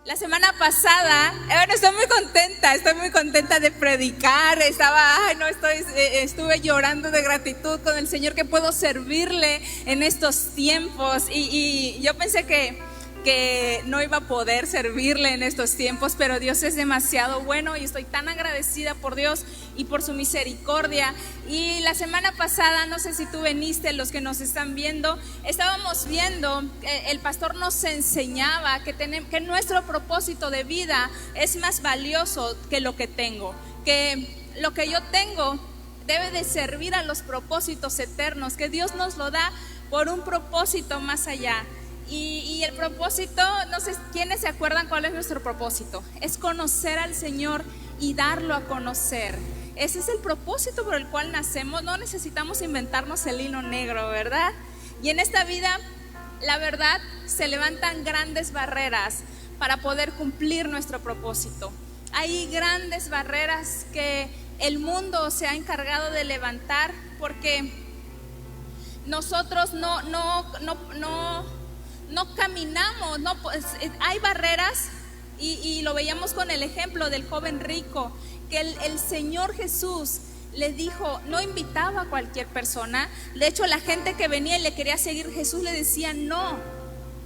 La semana pasada, bueno, estoy muy contenta de predicar. Estuve llorando de gratitud con el Señor que puedo servirle en estos tiempos. Y yo pensé que no iba a poder servirle en estos tiempos, pero Dios es demasiado bueno y estoy tan agradecida por Dios y por su misericordia. Y la semana pasada, no sé si tú viniste, los que nos están viendo, estábamos viendo, el pastor nos enseñaba que nuestro propósito de vida es más valioso que lo que tengo, que lo que yo tengo debe de servir a los propósitos eternos, que Dios nos lo da por un propósito más allá. Y el propósito, no sé quiénes se acuerdan cuál es nuestro propósito, es conocer al Señor y darlo a conocer. Ese es el propósito por el cual nacemos. No necesitamos inventarnos el hilo negro, ¿verdad? Y en esta vida, la verdad, se levantan grandes barreras para poder cumplir nuestro propósito. Hay grandes barreras que el mundo se ha encargado de levantar porque nosotros no caminamos, hay barreras y lo veíamos con el ejemplo del joven rico, que el Señor Jesús le dijo, no invitaba a cualquier persona. De hecho, la gente que venía y le quería seguir, Jesús le decía no,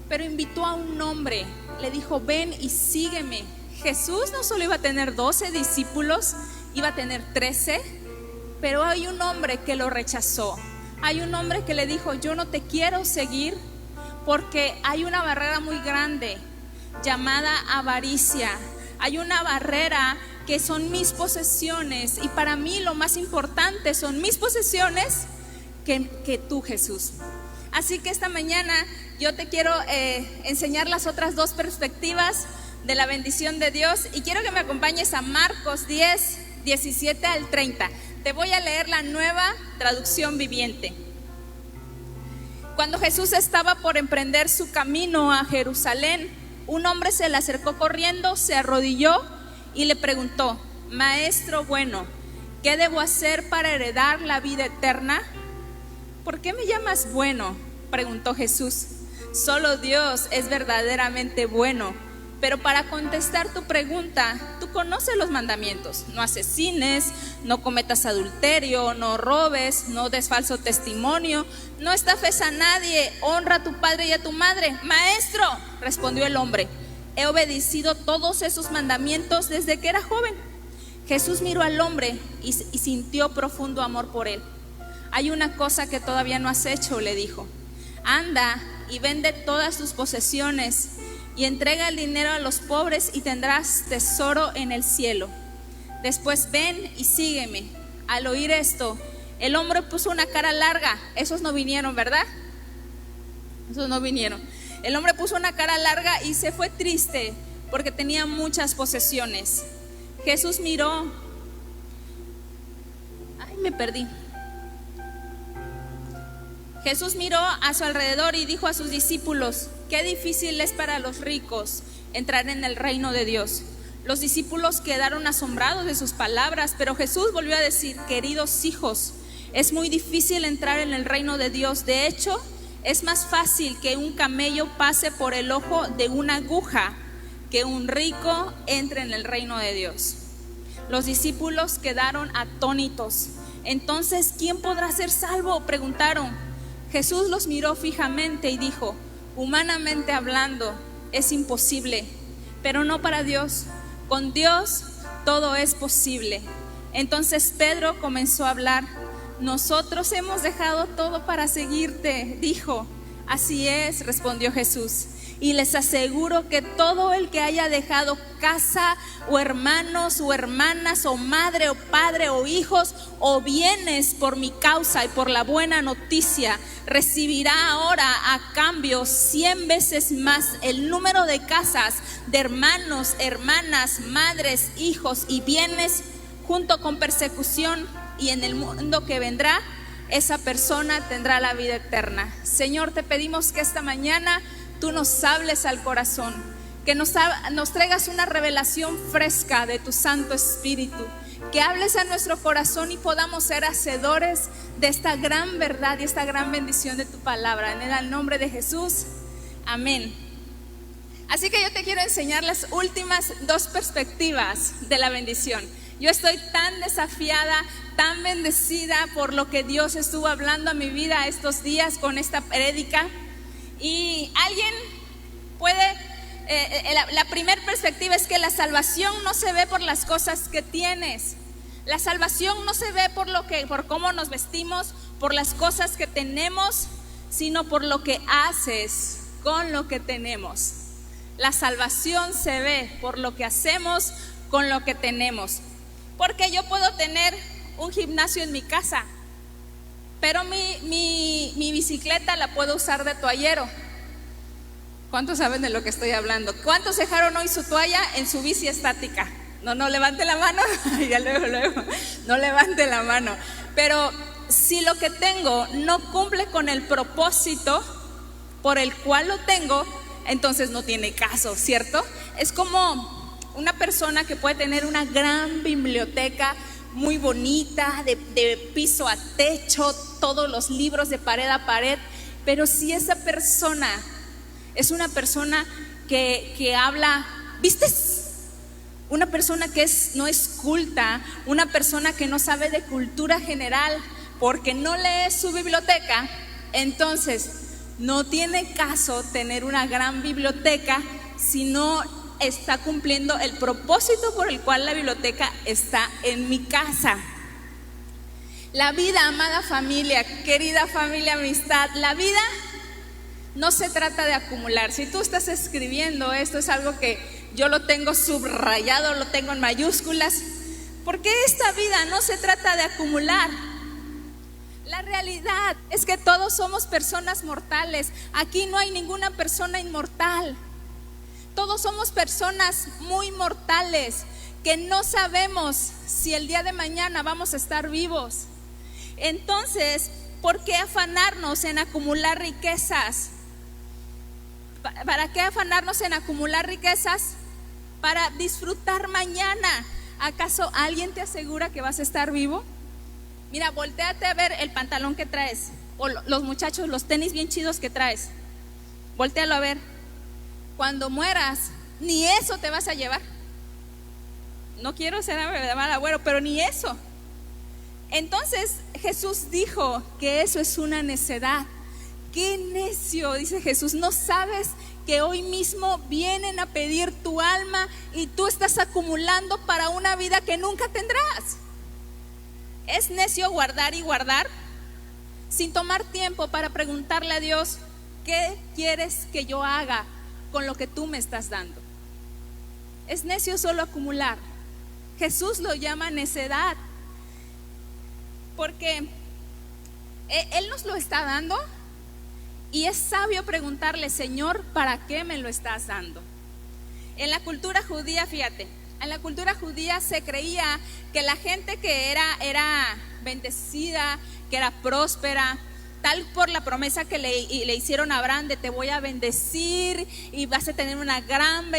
pero invitó a un hombre, le dijo, ven y sígueme. Jesús no solo iba a tener 12 discípulos, iba a tener 13, pero hay un hombre que lo rechazó. Hay un hombre que le dijo, yo no te quiero seguir, porque hay una barrera muy grande llamada avaricia. Hay una barrera que son mis posesiones, y para mí lo más importante son mis posesiones que tú, Jesús. Así que esta mañana yo te quiero enseñar las otras dos perspectivas de la bendición de Dios, y quiero que me acompañes a Marcos 10, 17 al 30. Te voy a leer la Nueva Traducción Viviente. Cuando Jesús estaba por emprender su camino a Jerusalén, un hombre se le acercó corriendo, se arrodilló y le preguntó, Maestro bueno, ¿qué debo hacer para heredar la vida eterna? ¿Por qué me llamas bueno?, preguntó Jesús. Solo Dios es verdaderamente bueno. Pero para contestar tu pregunta, tú conoces los mandamientos: no asesines, no cometas adulterio, no robes, no des falso testimonio, no estafes a nadie, honra a tu padre y a tu madre. Maestro, respondió el hombre, he obedecido todos esos mandamientos desde que era joven. Jesús miró al hombre y sintió profundo amor por él. Hay una cosa que todavía no has hecho, le dijo. Anda y vende todas tus posesiones y entrega el dinero a los pobres y tendrás tesoro en el cielo. Después ven y sígueme. Al oír esto, el hombre puso una cara larga. Esos no vinieron, ¿verdad? Esos no vinieron. El hombre puso una cara larga y se fue triste porque tenía muchas posesiones. Jesús miró. Me perdí. Jesús miró a su alrededor y dijo a sus discípulos, qué difícil es para los ricos entrar en el reino de Dios. Los discípulos quedaron asombrados de sus palabras, pero Jesús volvió a decir, queridos hijos, es muy difícil entrar en el reino de Dios. De hecho, es más fácil que un camello pase por el ojo de una aguja que un rico entre en el reino de Dios. Los discípulos quedaron atónitos. Entonces, ¿quién podrá ser salvo?, preguntaron. Jesús los miró fijamente y dijo, humanamente hablando, es imposible, pero no para Dios. Con Dios todo es posible. Entonces Pedro comenzó a hablar. Nosotros hemos dejado todo para seguirte, dijo. Así es, respondió Jesús. Y les aseguro que todo el que haya dejado casa o hermanos o hermanas o madre o padre o hijos o bienes por mi causa y por la buena noticia, recibirá ahora a cambio 100 veces más el número de casas, de hermanos, hermanas, madres, hijos y bienes, junto con persecución, y en el mundo que vendrá esa persona tendrá la vida eterna. Señor, te pedimos que esta mañana tú nos hables al corazón, que nos traigas una revelación fresca de tu Santo Espíritu, que hables a nuestro corazón y podamos ser hacedores de esta gran verdad y esta gran bendición de tu palabra. En el nombre de Jesús, amén. Así que yo te quiero enseñar las últimas dos perspectivas de la bendición. Yo estoy tan desafiada, tan bendecida por lo que Dios estuvo hablando a mi vida estos días con esta prédica. Y alguien puede, la primera perspectiva es que la salvación no se ve por las cosas que tienes. La salvación no se ve por cómo nos vestimos, por las cosas que tenemos, sino por lo que haces con lo que tenemos. La salvación se ve por lo que hacemos con lo que tenemos. Porque yo puedo tener un gimnasio en mi casa, pero mi bicicleta la puedo usar de toallero. ¿Cuántos saben de lo que estoy hablando? ¿Cuántos dejaron hoy su toalla en su bici estática? No levante la mano. Ya luego, no levante la mano. Pero si lo que tengo no cumple con el propósito por el cual lo tengo, entonces no tiene caso, ¿cierto? Es como una persona que puede tener una gran biblioteca muy bonita, de piso a techo, todos los libros de pared a pared, pero si esa persona es una persona que habla, ¿viste? Una persona que no es culta, una persona que no sabe de cultura general porque no lee su biblioteca, entonces no tiene caso tener una gran biblioteca si no está cumpliendo el propósito por el cual la biblioteca está en mi casa. La vida, amada familia, querida familia, amistad, la vida no se trata de acumular. Si tú estás escribiendo esto, es algo que yo lo tengo subrayado, lo tengo en mayúsculas, porque esta vida no se trata de acumular. La realidad es que todos somos personas mortales. Aquí no hay ninguna persona inmortal. Todos somos personas muy mortales que no sabemos si el día de mañana vamos a estar vivos. Entonces, ¿por qué afanarnos en acumular riquezas? ¿Para qué afanarnos en acumular riquezas? Para disfrutar mañana. ¿Acaso alguien te asegura que vas a estar vivo? Mira, voltéate a ver el pantalón que traes, o los muchachos, los tenis bien chidos que traes. Voltéalo a ver. Cuando mueras, ni eso te vas a llevar. No quiero ser mal agüero, pero ni eso. Entonces Jesús dijo que eso es una necedad. ¡Qué necio!, dice Jesús. ¿No sabes que hoy mismo vienen a pedir tu alma y tú estás acumulando para una vida que nunca tendrás? Es necio guardar y guardar sin tomar tiempo para preguntarle a Dios: ¿qué quieres que yo haga con lo que tú me estás dando? Es necio solo acumular. Jesús lo llama necedad, porque Él nos lo está dando y es sabio preguntarle: Señor, ¿para qué me lo estás dando? En la cultura judía, fíjate, en la cultura judía se creía que la gente que era bendecida, que era próspera, tal por la promesa que le hicieron a Abraham de te voy a bendecir y vas a tener una gran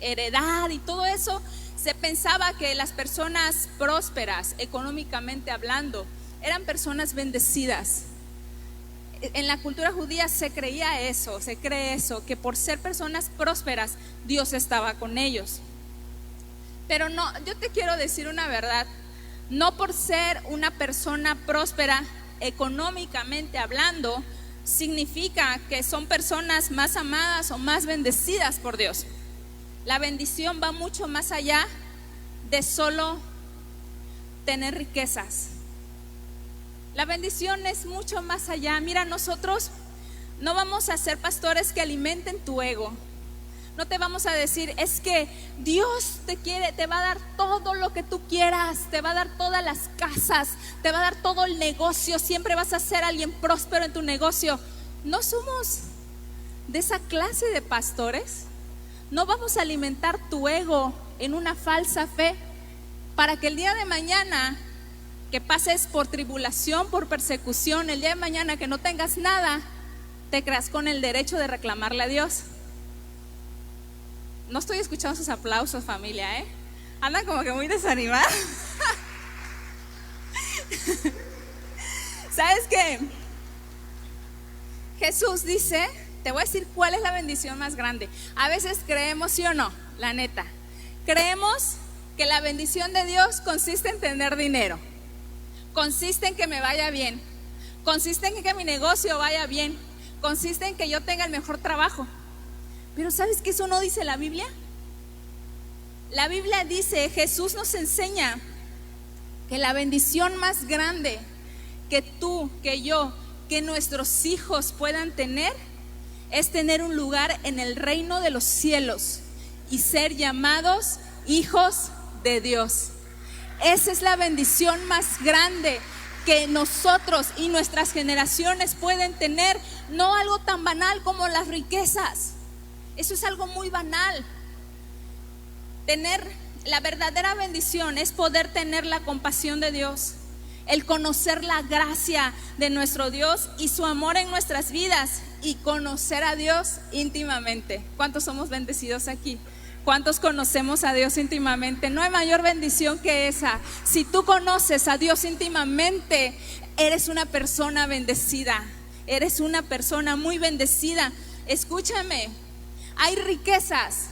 heredad y todo eso, se pensaba que las personas prósperas, económicamente hablando, eran personas bendecidas. En la cultura judía se creía eso, se cree eso, que por ser personas prósperas Dios estaba con ellos. Pero no, yo te quiero decir una verdad: no por ser una persona próspera económicamente hablando significa que son personas más amadas o más bendecidas por Dios. La bendición va mucho más allá de solo tener riquezas. La bendición es mucho más allá. Mira, nosotros no vamos a ser pastores que alimenten tu ego. No te vamos a decir: es que Dios te quiere, te va a dar todo lo que tú quieras, te va a dar todas las casas, te va a dar todo el negocio, siempre vas a ser alguien próspero en tu negocio. No somos de esa clase de pastores. No vamos a alimentar tu ego en una falsa fe para que el día de mañana que pases por tribulación, por persecución, el día de mañana que no tengas nada, te creas con el derecho de reclamarle a Dios. No estoy escuchando sus aplausos, familia, andan como que muy desanimados. ¿Sabes qué? Jesús dice te voy a decir cuál es la bendición más grande. A veces creemos, ¿sí o no? La neta, creemos que la bendición de Dios consiste en tener dinero, consiste en que me vaya bien, consiste en que mi negocio vaya bien, consiste en que yo tenga el mejor trabajo. Pero ¿sabes que eso no dice la Biblia? La Biblia dice, Jesús nos enseña que la bendición más grande que tú, que yo, que nuestros hijos puedan tener es tener un lugar en el reino de los cielos y ser llamados hijos de Dios. Esa es la bendición más grande que nosotros y nuestras generaciones pueden tener, no algo tan banal como las riquezas. Eso es algo muy banal. Tener la verdadera bendición es poder tener la compasión de Dios, el conocer la gracia de nuestro Dios y su amor en nuestras vidas y conocer a Dios íntimamente. ¿Cuántos somos bendecidos aquí? ¿Cuántos conocemos a Dios íntimamente? No hay mayor bendición que esa. Si tú conoces a Dios íntimamente, eres una persona bendecida, eres una persona muy bendecida. Escúchame, hay riquezas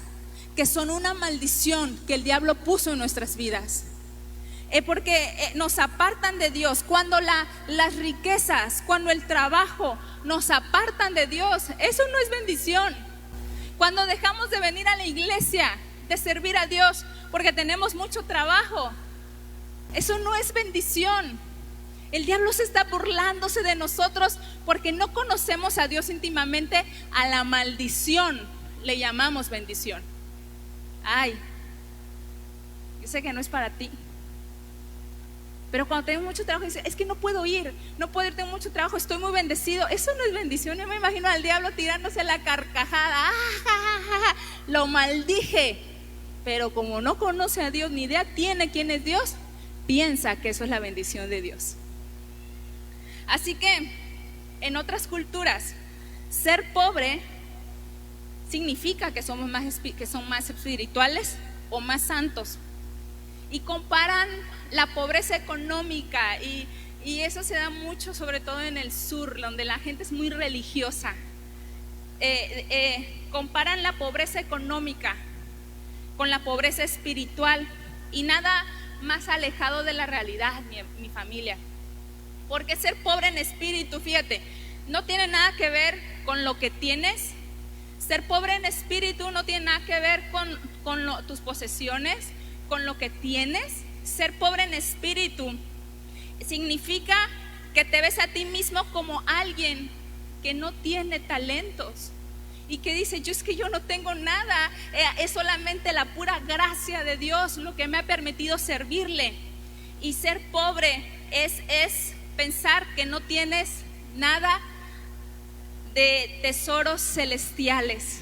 que son una maldición que el diablo puso en nuestras vidas, porque nos apartan de Dios. Cuando las riquezas, cuando el trabajo nos apartan de Dios, eso no es bendición. Cuando dejamos de venir a la iglesia, de servir a Dios porque tenemos mucho trabajo, eso no es bendición. El diablo se está burlándose de nosotros porque no conocemos a Dios íntimamente. A la maldición le llamamos bendición. Ay, yo sé que no es para ti, pero cuando tengo mucho trabajo dice, es que no puedo ir, tengo mucho trabajo, estoy muy bendecido. Eso no es bendición. Yo me imagino al diablo tirándose la carcajada. Lo maldije, pero como no conoce a Dios, ni idea tiene quién es Dios, piensa que eso es la bendición de Dios. Así que en otras culturas, ser pobre significa que son más espirituales o más santos, y comparan la pobreza económica y eso se da mucho, sobre todo en el sur, donde la gente es muy religiosa. Comparan la pobreza económica con la pobreza espiritual, y nada más alejado de la realidad, mi familia, porque ser pobre en espíritu, fíjate, no tiene nada que ver con lo que tienes. Ser pobre en espíritu no tiene nada que ver con tus posesiones, con lo que tienes. Ser pobre en espíritu significa que te ves a ti mismo como alguien que no tiene talentos y que dice, yo no tengo nada, es solamente la pura gracia de Dios lo que me ha permitido servirle. Y ser pobre es pensar que no tienes nada de tesoros celestiales.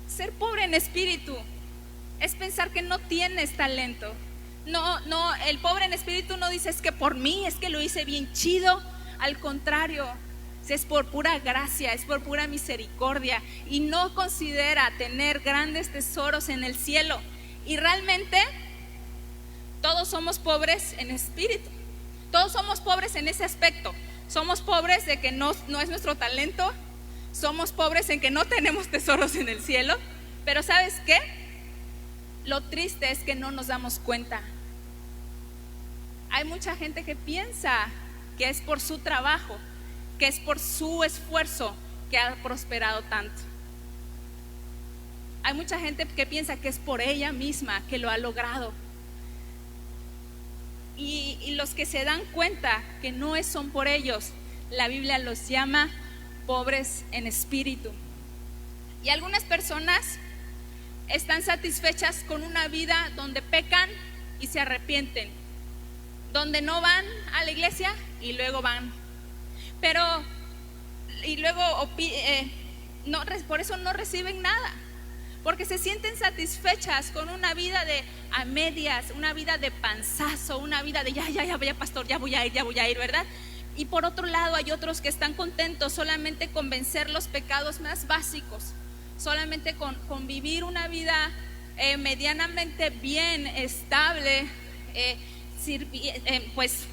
Ser pobre en espíritu es pensar que no tienes talento. No, el pobre en espíritu no dice, es que por mí, es que lo hice bien chido. Al contrario, es por pura gracia, es por pura misericordia, y no considera tener grandes tesoros en el cielo. Y realmente todos somos pobres en espíritu, todos somos pobres en ese aspecto. Somos pobres de que no es nuestro talento, somos pobres en que no tenemos tesoros en el cielo. Pero ¿sabes qué? Lo triste es que no nos damos cuenta. Hay mucha gente que piensa que es por su trabajo, que es por su esfuerzo que ha prosperado tanto. Hay mucha gente que piensa que es por ella misma que lo ha logrado. Y los que se dan cuenta que no son por ellos, la Biblia los llama pobres en espíritu. Y algunas personas están satisfechas con una vida donde pecan y se arrepienten, donde no van a la iglesia y luego van, por eso no reciben nada, porque se sienten satisfechas con una vida de a medias, una vida de panzazo, una vida de ya pastor, ya voy a ir, ¿verdad? Y por otro lado hay otros que están contentos solamente con vencer los pecados más básicos, solamente con vivir una vida medianamente bien, estable, pues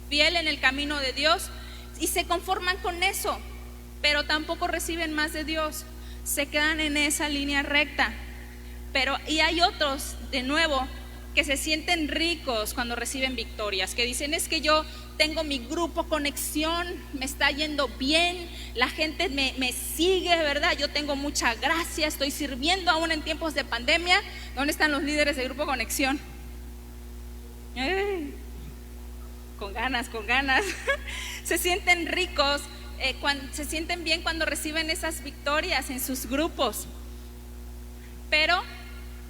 fiel en el camino de Dios, y se conforman con eso. pero tampoco reciben más de Dios, se quedan en esa línea recta. Y hay otros, de nuevo, que se sienten ricos cuando reciben victorias, que dicen: es que yo tengo mi grupo Conexión, me está yendo bien, la gente me sigue, ¿verdad? Yo tengo mucha gracia, estoy sirviendo aún en tiempos de pandemia. ¿Dónde están los líderes del grupo Conexión? Con ganas. Se sienten ricos, se sienten bien cuando reciben esas victorias en sus grupos, pero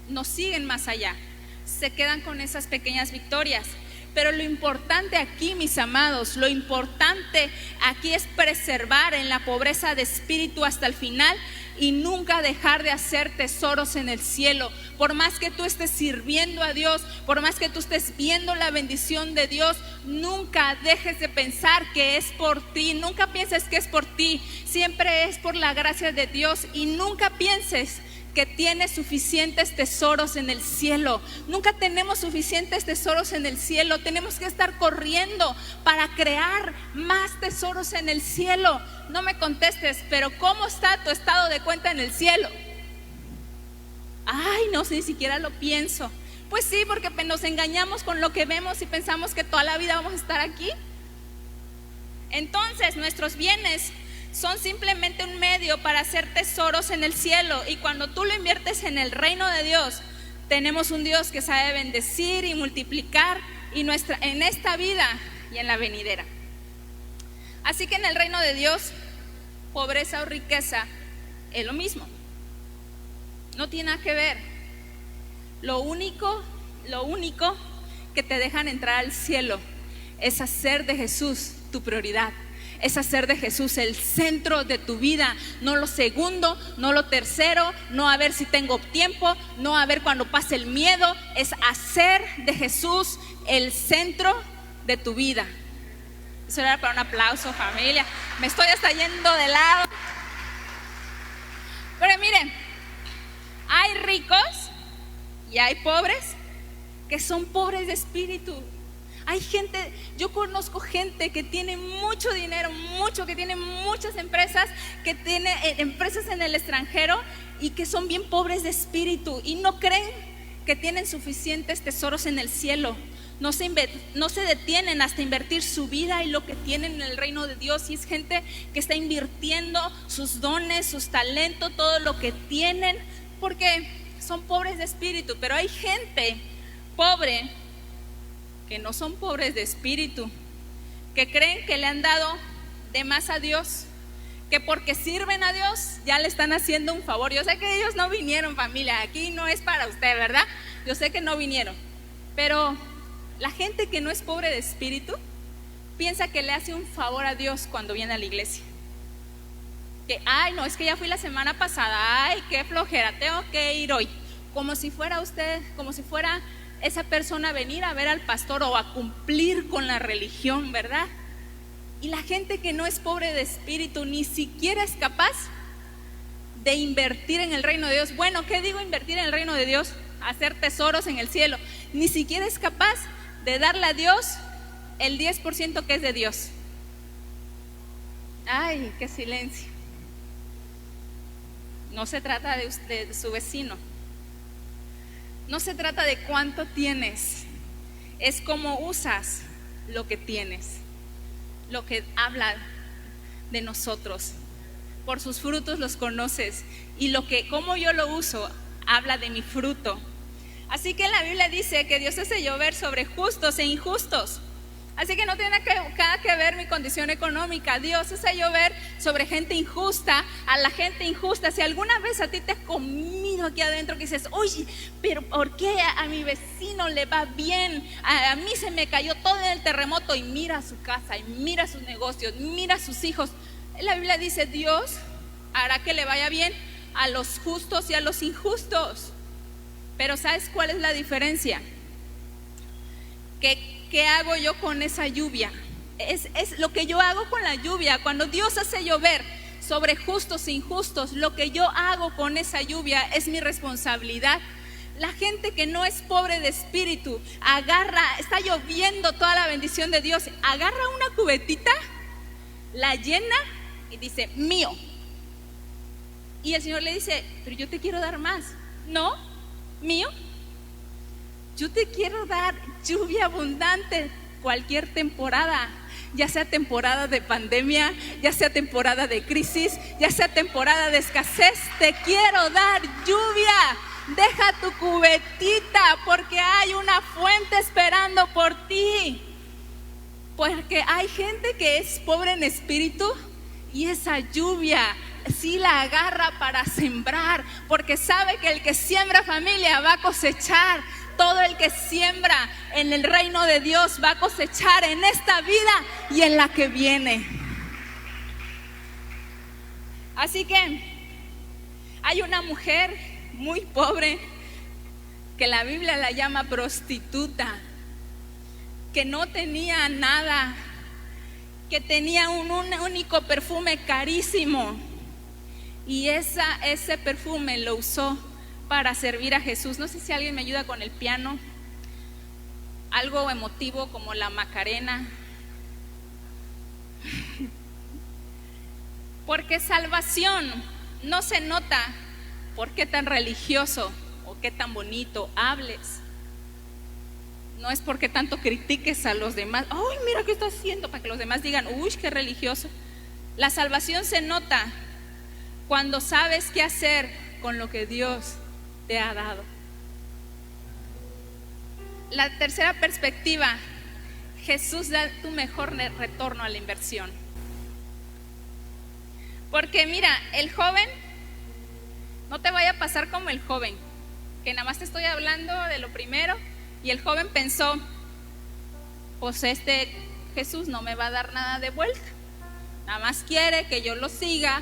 no siguen más allá, se quedan con esas pequeñas victorias. Pero lo importante aquí, mis amados, lo importante aquí es preservar en la pobreza de espíritu hasta el final y nunca dejar de hacer tesoros en el cielo. Por más que tú estés sirviendo a Dios, por más que tú estés viendo la bendición de Dios, nunca dejes de pensar que es por ti, nunca pienses que es por ti, siempre es por la gracia de Dios. Y nunca pienses que tienes suficientes tesoros en el cielo. Nunca tenemos suficientes tesoros en el cielo. Tenemos que estar corriendo para crear más tesoros en el cielo. No me contestes, pero ¿cómo está tu estado de cuenta en el cielo? Ay, no sé, ni siquiera lo pienso. Pues sí, porque nos engañamos con lo que vemos y pensamos que toda la vida vamos a estar aquí. Entonces, nuestros bienes son simplemente un medio para hacer tesoros en el cielo. Y cuando tú lo inviertes en el reino de Dios, tenemos un Dios que sabe bendecir y multiplicar en esta vida y en la venidera. Así que en el reino de Dios, pobreza o riqueza es lo mismo, no tiene nada que ver. Lo único que te dejan entrar al cielo es hacer de Jesús tu prioridad, es hacer de Jesús el centro de tu vida, no lo segundo, no lo tercero, no a ver si tengo tiempo, no a ver cuando pase el miedo. Es hacer de Jesús el centro de tu vida. Eso era para un aplauso, familia. Me estoy hasta yendo de lado. Pero miren, hay ricos y hay pobres que son pobres de espíritu. Hay gente, yo conozco gente que tiene mucho dinero, que tiene muchas empresas, que tiene empresas en el extranjero y que son bien pobres de espíritu y no creen que tienen suficientes tesoros en el cielo. No se detienen hasta invertir su vida y lo que tienen en el reino de Dios. Y es gente que está invirtiendo sus dones, sus talentos, todo lo que tienen, porque son pobres de espíritu. Pero hay gente pobre que no son pobres de espíritu, que creen que le han dado de más a Dios, que porque sirven a Dios ya le están haciendo un favor. Yo sé que ellos no vinieron, familia, aquí no es para usted, ¿verdad? Yo sé que no vinieron, pero la gente que no es pobre de espíritu piensa que le hace un favor a Dios cuando viene a la iglesia. Que, ay, no, es que ya fui la semana pasada, ay, qué flojera, tengo que ir hoy. Como si fuera usted, como si fuera esa persona a venir a ver al pastor o a cumplir con la religión, ¿verdad? Y la gente que no es pobre de espíritu ni siquiera es capaz de invertir en el reino de Dios. Bueno, ¿qué digo invertir en el reino de Dios? Hacer tesoros en el cielo. Ni siquiera es capaz de darle a Dios el 10% que es de Dios. Ay, qué silencio. No se trata de su vecino. No se trata de cuánto tienes, es cómo usas lo que tienes, lo que habla de nosotros. Por sus frutos los conoces, y cómo yo lo uso habla de mi fruto. Así que la Biblia dice que Dios hace llover sobre justos e injustos. Así que no tiene nada que ver mi condición económica. Dios hace llover sobre gente injusta, a la gente injusta. Si alguna vez a ti te has comido aquí adentro que dices, oye, pero ¿por qué a mi vecino le va bien? A mí se me cayó todo en el terremoto. Y mira su casa, y mira sus negocios, mira sus hijos. La Biblia dice, Dios hará que le vaya bien a los justos y a los injustos. Pero ¿sabes cuál es la diferencia? ¿Qué hago yo con esa lluvia? Es lo que yo hago con la lluvia. Cuando Dios hace llover sobre justos e injustos, lo que yo hago con esa lluvia es mi responsabilidad. La gente que no es pobre de espíritu está lloviendo toda la bendición de Dios, agarra una cubetita, la llena y dice, mío. Y el Señor le dice, pero yo te quiero dar más. No, mío. Yo te quiero dar lluvia abundante cualquier temporada, ya sea temporada de pandemia, ya sea temporada de crisis, ya sea temporada de escasez. Te quiero dar lluvia. Deja tu cubetita porque hay una fuente esperando por ti. Porque hay gente que es pobre en espíritu y esa lluvia sí la agarra para sembrar, porque sabe que el que siembra familia va a cosechar. Todo el que siembra en el reino de Dios va a cosechar en esta vida y en la que viene. Así que hay una mujer muy pobre que la Biblia la llama prostituta, que no tenía nada, que tenía un único perfume carísimo, y ese perfume lo usó para servir a Jesús. No sé si alguien me ayuda con el piano, algo emotivo como la Macarena. Porque salvación no se nota por qué tan religioso o qué tan bonito hables. No es porque tanto critiques a los demás. Ay, mira qué está haciendo, para que los demás digan, uy, qué religioso. La salvación se nota cuando sabes qué hacer con lo que Dios te ha dado. La tercera perspectiva, Jesús da tu mejor retorno a la inversión. Porque mira, el joven, no te vaya a pasar como el joven, que nada más te estoy hablando de lo primero, y el joven pensó, pues Jesús no me va a dar nada de vuelta, nada más quiere que yo lo siga,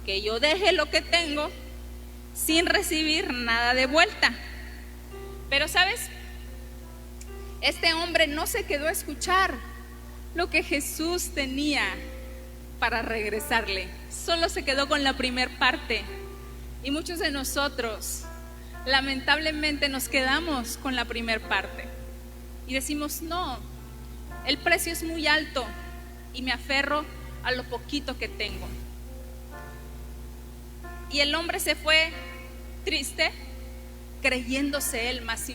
que yo deje lo que tengo sin recibir nada de vuelta. Pero ¿sabes? Este hombre no se quedó a escuchar lo que Jesús tenía para regresarle, solo se quedó con la primer parte. Y muchos de nosotros lamentablemente nos quedamos con la primer parte y decimos, no, el precio es muy alto y me aferro a lo poquito que tengo. Y el hombre se fue triste, creyéndose él más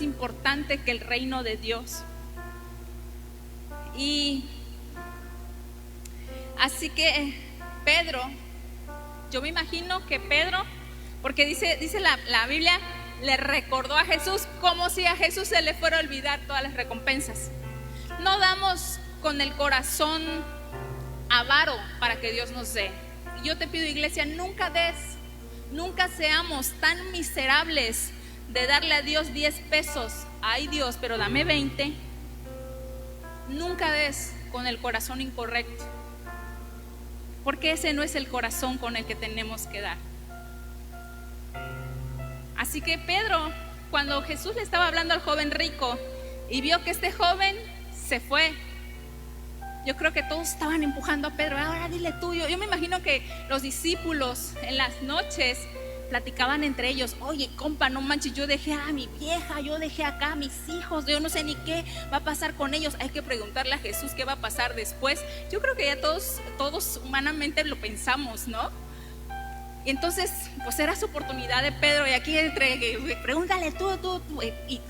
importante que el reino de Dios. Y así que Pedro, yo me imagino que Pedro, porque dice la Biblia, le recordó a Jesús, como si a Jesús se le fuera a olvidar todas las recompensas. No damos con el corazón avaro para que Dios nos dé. Yo te pido, iglesia, nunca seamos tan miserables de darle a Dios 10 pesos. Ay Dios, pero dame 20. Nunca des con el corazón incorrecto, porque ese no es el corazón con el que tenemos que dar. Así que Pedro, cuando Jesús le estaba hablando al joven rico y vio que este joven se fue, yo creo que todos estaban empujando a Pedro, ahora dile tú. Yo me imagino que los discípulos en las noches platicaban entre ellos, oye compa, no manches, yo dejé a mi vieja, yo dejé acá a mis hijos, yo no sé ni qué va a pasar con ellos, hay que preguntarle a Jesús qué va a pasar después. Yo creo que ya todos humanamente lo pensamos, ¿no? Y entonces pues era su oportunidad de Pedro, y aquí pregúntale tú, y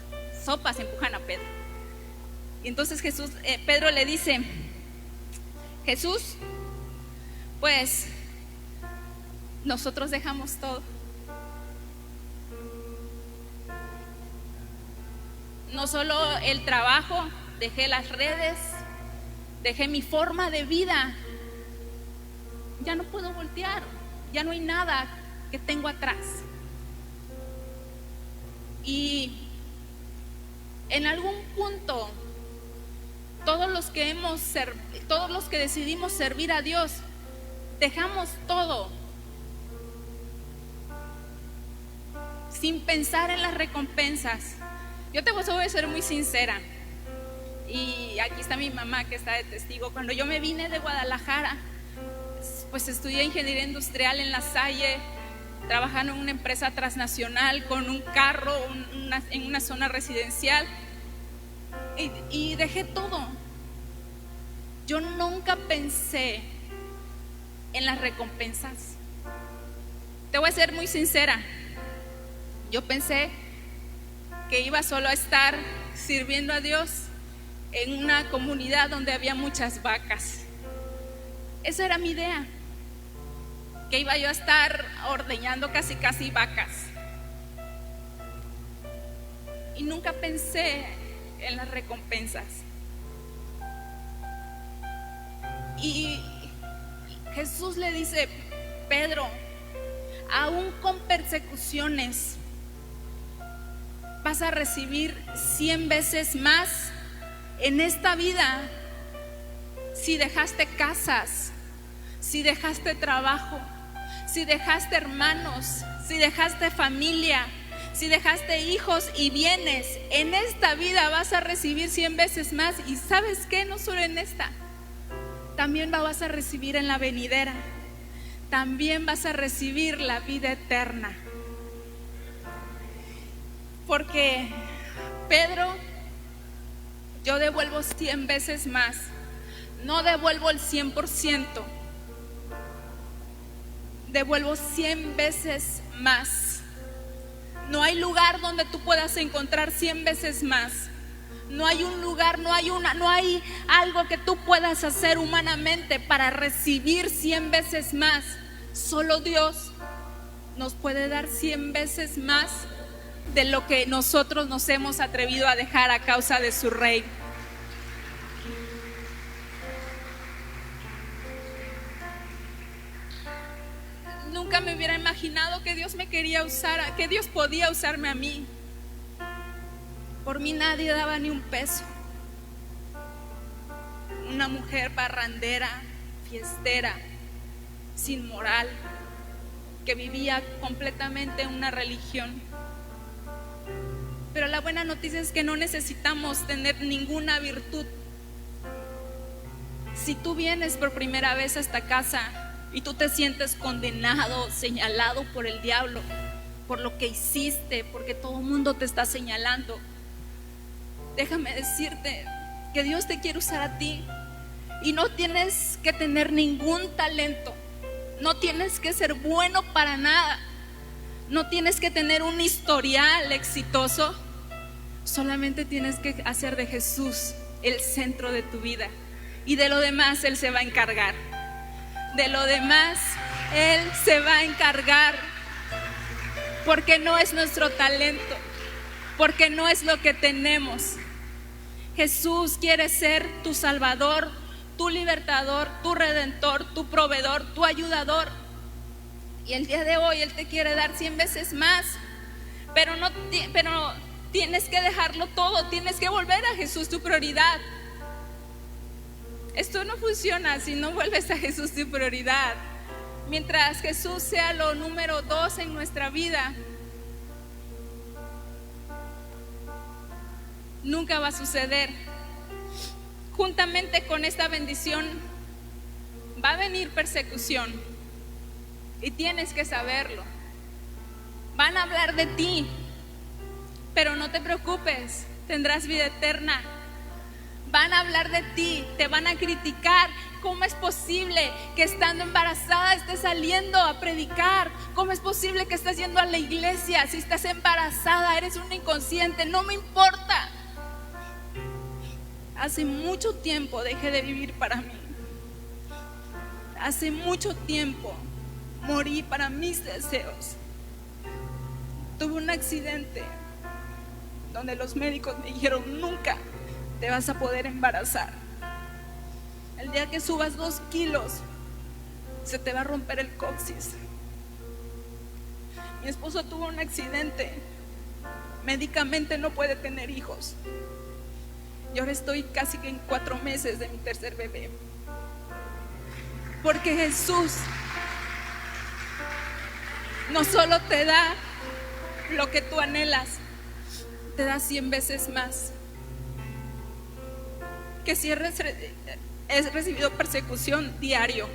sopas empujan a Pedro. Y entonces Pedro le dice, Jesús, pues nosotros dejamos todo. No solo el trabajo, dejé las redes, dejé mi forma de vida. Ya no puedo voltear, ya no hay nada que tengo atrás. Y en algún punto, todos los que decidimos servir a Dios, dejamos todo sin pensar en las recompensas. Yo te voy a ser muy sincera, y aquí está mi mamá que está de testigo. Cuando yo me vine de Guadalajara, pues estudié ingeniería industrial en La Salle, trabajando en una empresa transnacional con un carro en una zona residencial, y dejé todo. yo nunca pensé en las recompensas. Te voy a ser muy sincera, yo pensé que iba solo a estar sirviendo a Dios en una comunidad donde había muchas vacas. Esa era mi idea, que iba yo a estar ordeñando casi vacas. Y nunca pensé en las recompensas. Y Jesús le dice: Pedro, aún con persecuciones vas a recibir 100 veces más en esta vida. Si dejaste casas, si dejaste trabajo, si dejaste hermanos, si dejaste familia, si dejaste hijos y bienes, en esta vida vas a recibir 100 veces más. Y ¿sabes qué? No solo en esta, también la vas a recibir en la venidera. También vas a recibir la vida eterna. Porque Pedro, yo devuelvo 100 veces más. No devuelvo el 100%, devuelvo 100 veces más. No hay lugar donde tú puedas encontrar 100 veces más. No hay un lugar, no hay algo que tú puedas hacer humanamente para recibir 100 veces más. Solo Dios nos puede dar 100 veces más de lo que nosotros nos hemos atrevido a dejar a causa de su reino. Nunca me hubiera imaginado que Dios me quería usar, que Dios podía usarme a mí. Por mí nadie daba ni un peso. Una mujer parrandera, fiestera, sin moral, que vivía completamente una religión. Pero la buena noticia es que no necesitamos tener ninguna virtud. Si tú vienes por primera vez a esta casa y tú te sientes condenado, señalado por el diablo, por lo que hiciste, porque todo el mundo te está señalando, déjame decirte que Dios te quiere usar a ti. Y no tienes que tener ningún talento, no tienes que ser bueno para nada, no tienes que tener un historial exitoso. Solamente tienes que hacer de Jesús el centro de tu vida, y de lo demás Él se va a encargar. De lo demás Él se va a encargar, porque no es nuestro talento, porque no es lo que tenemos. Jesús quiere ser tu Salvador, tu libertador, tu redentor, tu proveedor, tu ayudador. Y el día de hoy Él te quiere dar 100 veces más, pero tienes que dejarlo todo, tienes que volver a Jesús tu prioridad. Esto no funciona si no vuelves a Jesús tu prioridad. Mientras Jesús sea lo número 2 en nuestra vida, nunca va a suceder. Juntamente con esta bendición va a venir persecución, y tienes que saberlo. Van a hablar de ti, pero no te preocupes, tendrás vida eterna. Van a hablar de ti, te van a criticar. ¿Cómo es posible que estando embarazada estés saliendo a predicar? ¿Cómo es posible que estés yendo a la iglesia? Si estás embarazada, eres una inconsciente. No me importa. Hace mucho tiempo dejé de vivir para mí. Hace mucho tiempo morí para mis deseos. Tuve un accidente donde los médicos me dijeron: nunca te vas a poder embarazar. El día que subas 2 kilos se te va a romper el coxis. Mi esposo tuvo un accidente, médicamente no puede tener hijos, y ahora estoy casi que en 4 meses de mi tercer bebé. Porque Jesús no solo te da lo que tú anhelas, te da 100 veces más. Que si he recibido persecución diario,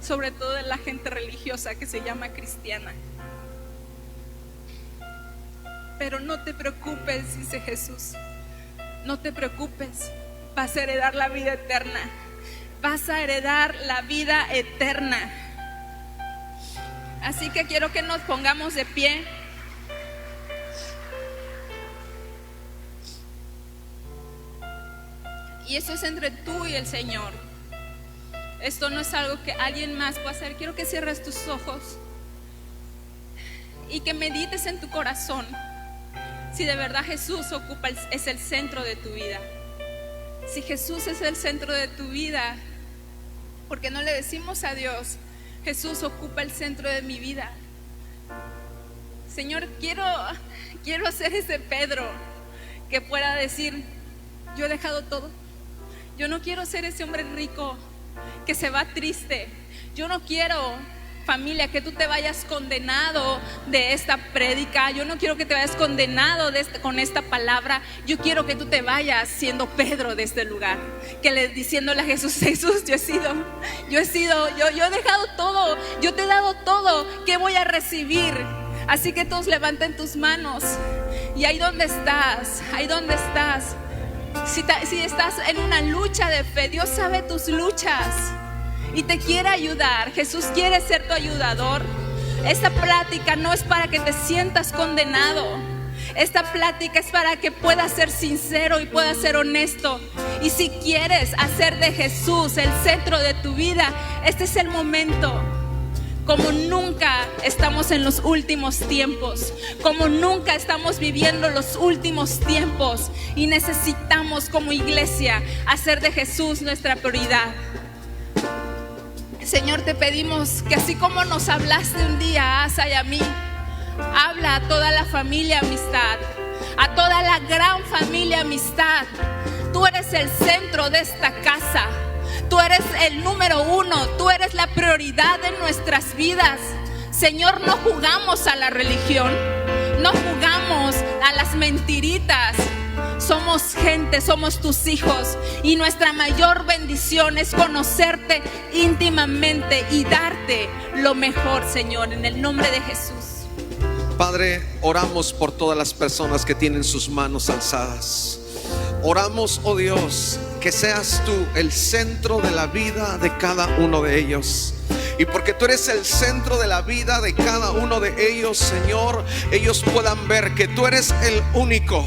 sobre todo de la gente religiosa que se llama cristiana. Pero no te preocupes, dice Jesús, no te preocupes. vas a heredar la vida eterna. Vas a heredar la vida eterna. Así que quiero que nos pongamos de pie. Y eso es entre tú y el Señor. Esto no es algo que alguien más pueda hacer. Quiero que cierres tus ojos y que medites en tu corazón si de verdad Jesús es el centro de tu vida. Si Jesús es el centro de tu vida, ¿por qué no le decimos a Dios: Jesús ocupa el centro de mi vida? Señor, quiero ser ese Pedro que pueda decir: yo he dejado todo. Yo no quiero ser ese hombre rico que se va triste. Yo no quiero, familia, que tú te vayas condenado de esta prédica. Yo no quiero que te vayas condenado con esta palabra. Yo quiero que tú te vayas siendo Pedro de este lugar, diciéndole a Jesús: Jesús, yo he dejado todo, yo te he dado todo. ¿Qué voy a recibir? Así que todos levanten tus manos. Y ahí donde estás, si estás en una lucha de fe, Dios sabe tus luchas y te quiere ayudar. Jesús quiere ser tu ayudador. Esta plática no es para que te sientas condenado. Esta plática es para que puedas ser sincero y puedas ser honesto. Y si quieres hacer de Jesús el centro de tu vida, este es el momento. Como nunca estamos en los últimos tiempos, como nunca estamos viviendo los últimos tiempos, y necesitamos como iglesia hacer de Jesús nuestra prioridad. Señor, te pedimos que así como nos hablaste un día a Asa y a mí, habla a toda la familia Amistad, a toda la gran familia Amistad. Tú eres el centro de esta casa. Tú eres el número uno, tú eres la prioridad de nuestras vidas. Señor, no jugamos a la religión, no jugamos a las mentiritas. Somos gente, somos tus hijos, y nuestra mayor bendición es conocerte íntimamente y darte lo mejor, Señor, en el nombre de Jesús. Padre, oramos por todas las personas que tienen sus manos alzadas. Oramos, oh Dios, que seas tú el centro de la vida de cada uno de ellos. Y porque tú eres el centro de la vida de cada uno de ellos, Señor, ellos puedan ver que tú eres el único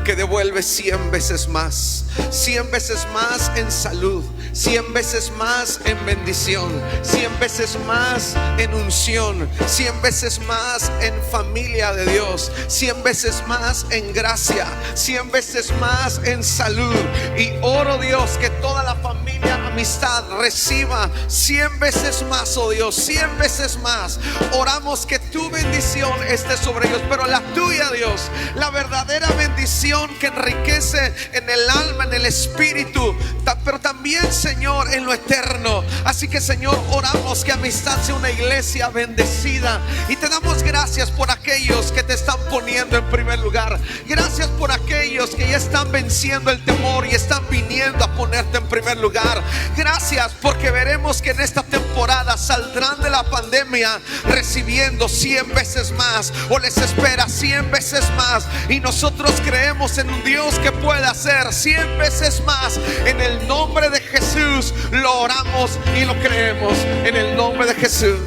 que devuelve 100 veces más, 100 veces más en salud, 100 veces más en bendición, 100 veces más en unción, 100 veces más en familia de Dios, 100 veces más en gracia, 100 veces más en salud. Y oro, Dios, que toda la familia Amistad reciba 100 veces más, oh Dios, 100 veces más. Oramos que tu bendición esté sobre ellos, pero la tuya, Dios, la verdadera bendición que enriquece en el alma, en el espíritu, pero también, Señor, en lo eterno. Así que, Señor, oramos que Amistad sea una iglesia bendecida, y te damos gracias por aquellos que te están poniendo en primer lugar. Gracias por aquellos que ya están venciendo el temor y están viniendo a ponerte en primer lugar. Gracias porque veremos que en esta temporada saldrán de la pandemia recibiendo 100 veces más, o les espera 100 veces más. Y nosotros creemos en un Dios que puede hacer 100 veces más. En el nombre de Jesús lo oramos y lo creemos, en el nombre de Jesús.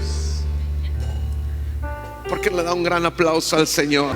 Porque le da un gran aplauso al Señor.